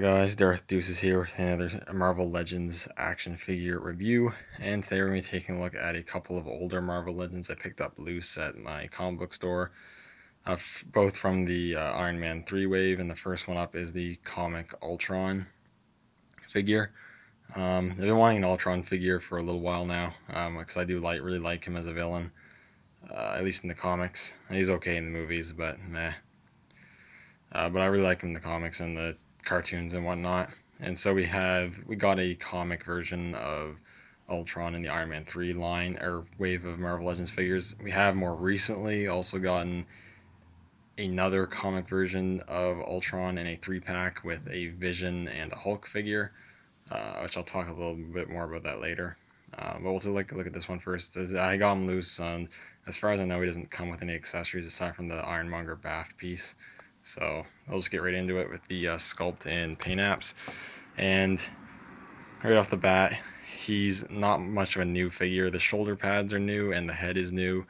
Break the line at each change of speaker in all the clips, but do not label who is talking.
Guys, Darth Deuces here with another Marvel Legends action figure review, and today we're going to be taking a look at a couple of older Marvel Legends I picked up loose at my comic book store, both from the Iron Man 3 wave, and the first one up is the comic Ultron figure. I've been wanting an Ultron figure for a little while now, because I do really like him as a villain, at least in the comics. He's okay in the movies, but meh. But I really like him in the comics and the cartoons and whatnot. And so we got a comic version of Ultron in the Iron Man 3 line or wave of Marvel Legends figures. We have more recently also gotten another comic version of Ultron in a 3-pack with a Vision and a Hulk figure, which I'll talk a little bit more about that later. But we'll take a look at this one first. I got him loose, and as far as I know, he doesn't come with any accessories aside from the Iron Monger BAF piece. So I'll just get right into it with the sculpt and paint apps. And right off the bat, he's not much of a new figure. The shoulder pads are new and the head is new.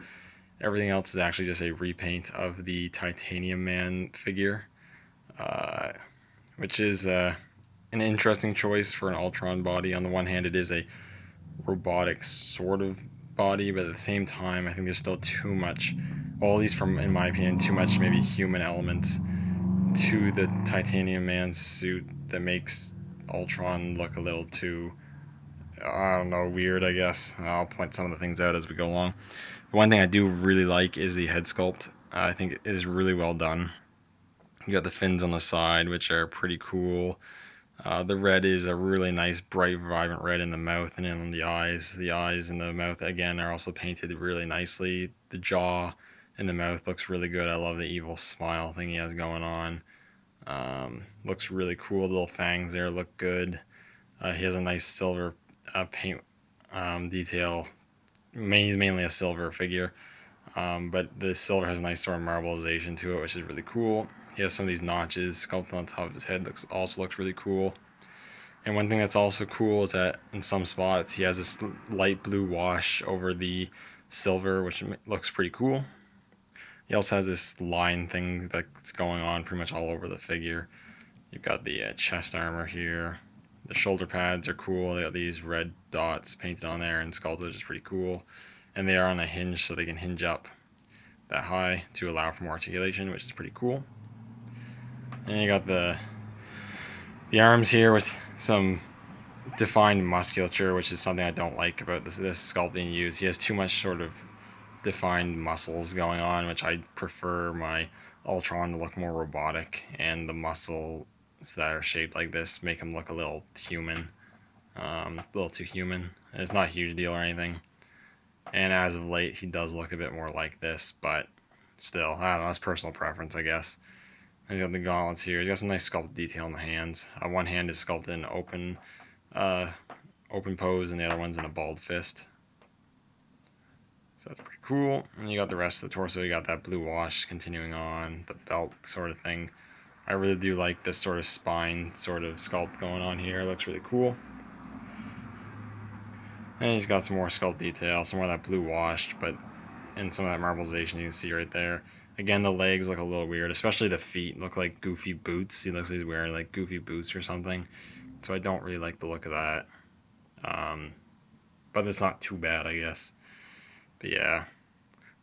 Everything else is actually just a repaint of the Titanium Man figure, which is an interesting choice for an Ultron body. On the one hand, it is a robotic sort of body, but at the same time, I think there's still too much, well, at least in my opinion, too much maybe human elements to the Titanium Man suit that makes Ultron look a little too, I don't know, weird, I guess. I'll point some of the things out as we go along. But one thing I do really like is the head sculpt. I think it is really well done. You got the fins on the side, which are pretty cool. The red is a really nice, bright, vibrant red in the mouth and in the eyes. The eyes and the mouth, again, are also painted really nicely. The jaw and the mouth looks really good. I love the evil smile thing he has going on. Looks really cool. The little fangs there look good. He has a nice silver paint detail. He's mainly a silver figure, but the silver has a nice sort of marbleization to it, which is really cool. He has some of these notches sculpted on top of his head. Also looks really cool. And one thing that's also cool is that in some spots he has this light blue wash over the silver, which looks pretty cool. He also has this line thing that's going on pretty much all over the figure. You've got the chest armor here. The shoulder pads are cool. They got these red dots painted on there and sculpted, which is pretty cool. And they are on a hinge, so they can hinge up that high to allow for more articulation, which is pretty cool. And you got the arms here with some defined musculature, which is something I don't like about this sculpt being used. He has too much sort of defined muscles going on, which I prefer my Ultron to look more robotic, and the muscles that are shaped like this make him look a little human, a little too human. It's not a huge deal or anything, and as of late he does look a bit more like this, but still, I don't know, it's personal preference, I guess. He's got the gauntlets here. He's got some nice sculpt detail in the hands. One hand is sculpted in open pose, and the other one's in a balled fist. So that's pretty cool. And you got the rest of the torso. You got that blue wash continuing on, the belt sort of thing. I really do like this sort of spine sort of sculpt going on here. It looks really cool. And he's got some more sculpt detail, some more of that blue wash, but and some of that marbleization you can see right there. Again, the legs look a little weird, especially the feet look like goofy boots. He looks like he's wearing like goofy boots or something. So I don't really like the look of that. But it's not too bad, I guess. But yeah,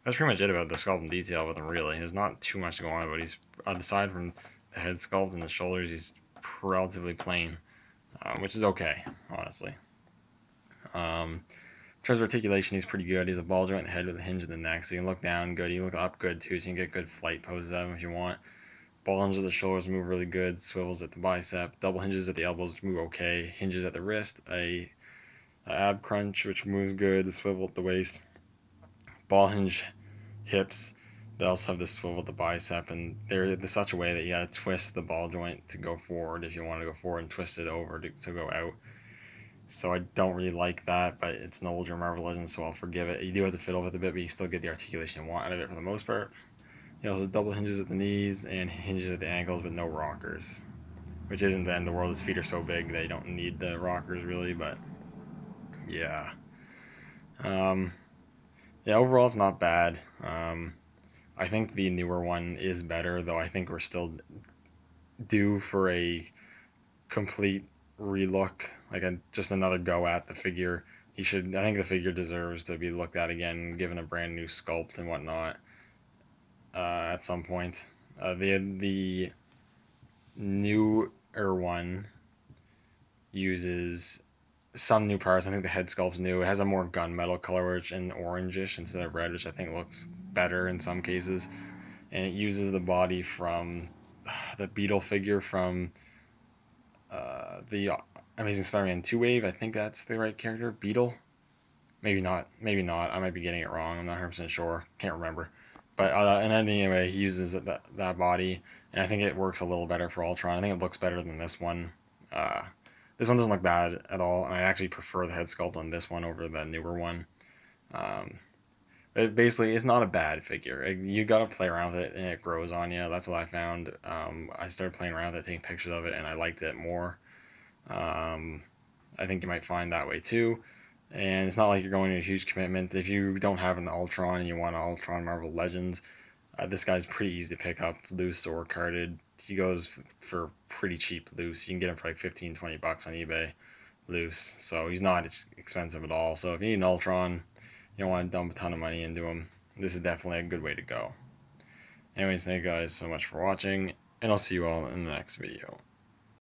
that's pretty much it about the sculpt and detail with him, really. There's not too much to go on about. He's, aside from the head sculpt and the shoulders, he's relatively plain, which is okay, honestly. In terms of articulation, he's pretty good. He's a ball joint in the head with a hinge in the neck, so you can look down good. You can look up good too, so you can get good flight poses out of him if you want. Ball hinges at the shoulders move really good. Swivels at the bicep. Double hinges at the elbows move okay. Hinges at the wrist. A ab crunch, which moves good. The swivel at the waist. Ball hinge hips. They also have the swivel at the bicep, and they're in such a way that you gotta twist the ball joint to go forward if you want to go forward, and twist it over to go out. So I don't really like that, but it's an older Marvel Legends, so I'll forgive it. You do have to fiddle with it a bit, but you still get the articulation you want out of it for the most part. He also has double hinges at the knees and hinges at the ankles, but no rockers. Which isn't the end of the world. His feet are so big they don't need the rockers really, but yeah. Yeah, overall it's not bad. I think the newer one is better, though I think we're still due for a complete relook, like just another go at the figure. I think the figure deserves to be looked at again, given a brand new sculpt and whatnot. At some point, the newer one uses some new parts. I think the head sculpt's new. It has a more gunmetal color, which in orangish instead of red, which I think looks better in some cases. And it uses the body from the Beetle figure from the Amazing Spider-Man 2 wave. I think that's the right character, Beetle. Maybe not. Maybe not. I might be getting it wrong. I'm not 100% sure. Can't remember. But and anyway, he uses that body, and I think it works a little better for Ultron. I think it looks better than this one. This one doesn't look bad at all, and I actually prefer the head sculpt on this one over the newer one. But basically, it's not a bad figure. You gotta play around with it, and it grows on you. That's what I found. I started playing around with it, taking pictures of it, and I liked it more. I think you might find that way too. And it's not like you're going to a huge commitment. If you don't have an Ultron and you want an Ultron Marvel Legends, this guy's pretty easy to pick up, loose or carded. He goes for pretty cheap loose. You can get him for like 15-20 bucks on eBay loose. So he's not expensive at all. So if you need an Ultron, you don't want to dump a ton of money into him, this is definitely a good way to go. Anyways, thank you guys so much for watching, and I'll see you all in the next video.